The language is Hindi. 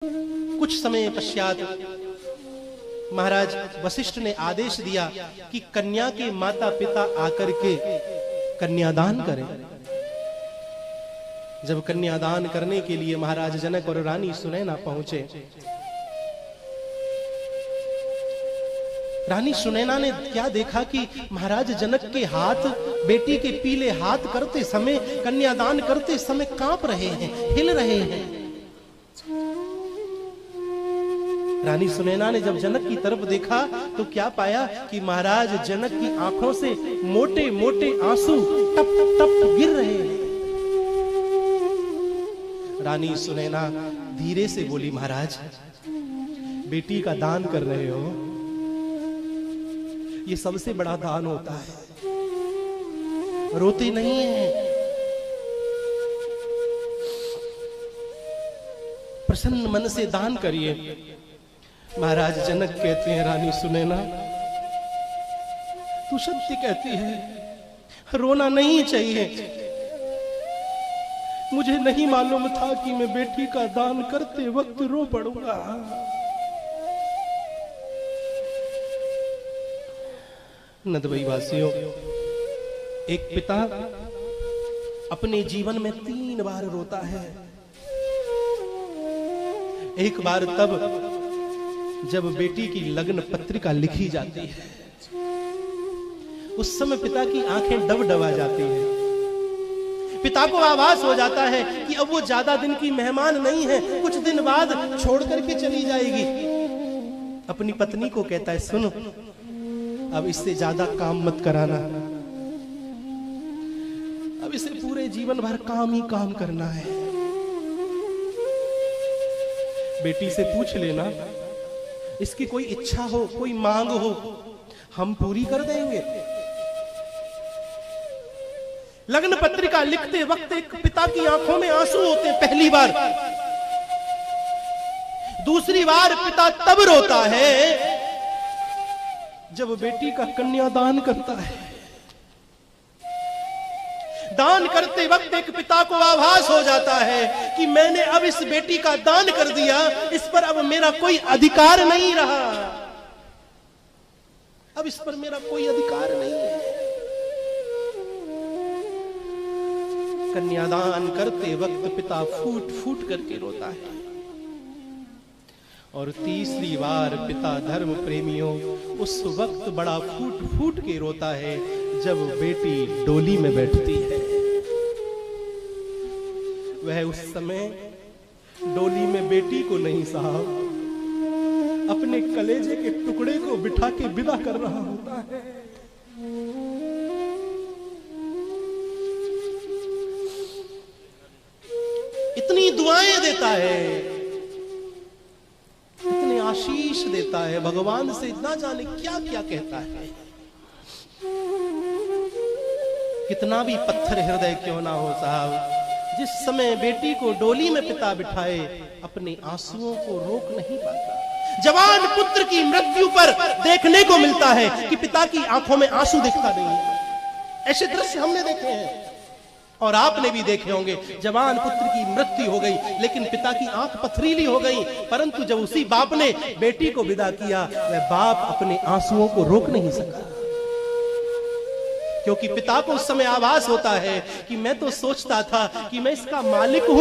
कुछ समय पश्चात महाराज वशिष्ठ ने आदेश दिया कि कन्या के माता पिता आकर के कन्यादान करें। जब कन्यादान करने के लिए महाराज जनक और रानी सुनैना पहुंचे, रानी सुनैना ने क्या देखा कि महाराज जनक के हाथ बेटी के पीले हाथ करते समय, कन्यादान करते समय कांप रहे हैं, हिल रहे हैं। रानी सुनैना ने जब जनक की तरफ देखा तो क्या पाया कि महाराज जनक की आंखों से मोटे मोटे आंसू टप टप गिर रहे हैं। रानी सुनैना धीरे से बोली, महाराज बेटी का दान कर रहे हो, ये सबसे बड़ा दान होता है, रोते नहीं है, प्रसन्न मन से दान करिए। महाराज जनक कहते हैं, रानी सुनैना तू सत्य कहती है, रोना नहीं चाहिए। मुझे नहीं मालूम था कि मैं बेटी का दान करते वक्त रो पड़ूंगा। नदबई वासियों, एक पिता अपने जीवन में 3 बार रोता है। एक बार तब जब बेटी की लग्न पत्रिका लिखी जाती है, उस समय पिता की आंखें डबडबा जाती हैं। पिता को आभास हो जाता है कि अब वो ज्यादा दिन की मेहमान नहीं है, कुछ दिन बाद छोड़ करके चली जाएगी। अपनी पत्नी को कहता है, सुनो अब इससे ज्यादा काम मत कराना, अब इसे पूरे जीवन भर काम ही काम करना है। बेटी से पूछ लेना, इसकी कोई इच्छा हो, कोई मांग हो, हम पूरी कर देंगे। लग्न पत्रिका लिखते वक्त एक पिता की आंखों में आंसू होते हैं पहली बार। दूसरी बार पिता तब रोता है जब बेटी का कन्यादान करता है। दान करते वक्त एक पिता को आभास हो जाता है कि मैंने अब इस बेटी का दान कर दिया, इस पर अब मेरा कोई अधिकार नहीं रहा, अब इस पर मेरा कोई अधिकार नहीं है। कन्यादान करते वक्त पिता फूट फूट करके रोता है। और तीसरी बार पिता धर्म प्रेमियों उस वक्त बड़ा फूट फूट के रोता है जब बेटी डोली में बैठती है। वह उस समय डोली में बेटी को नहीं साहब, अपने कलेजे के टुकड़े को बिठा के विदा कर रहा होता है। इतनी दुआएं देता है, इतने आशीष देता है, भगवान से इतना जाने क्या क्या कहता है। कितना भी पत्थर हृदय क्यों ना हो साहब, जिस समय बेटी को डोली में पिता बिठाए अपने आंसुओं को रोक नहीं पाता। जवान पुत्र की मृत्यु पर देखने को मिलता है कि पिता की आंखों में आंसू दिखता नहीं है। ऐसे दृश्य हमने देखे हैं और आपने भी देखे होंगे। जवान पुत्र की मृत्यु हो गई लेकिन पिता की आंख पथरीली हो गई, परंतु जब उसी बाप ने बेटी को विदा किया, वह बाप अपने आंसुओं को रोक नहीं सका, क्योंकि पिता को उस समय आभास होता है कि मैं तो सोचता था कि मैं इसका मालिक हूं।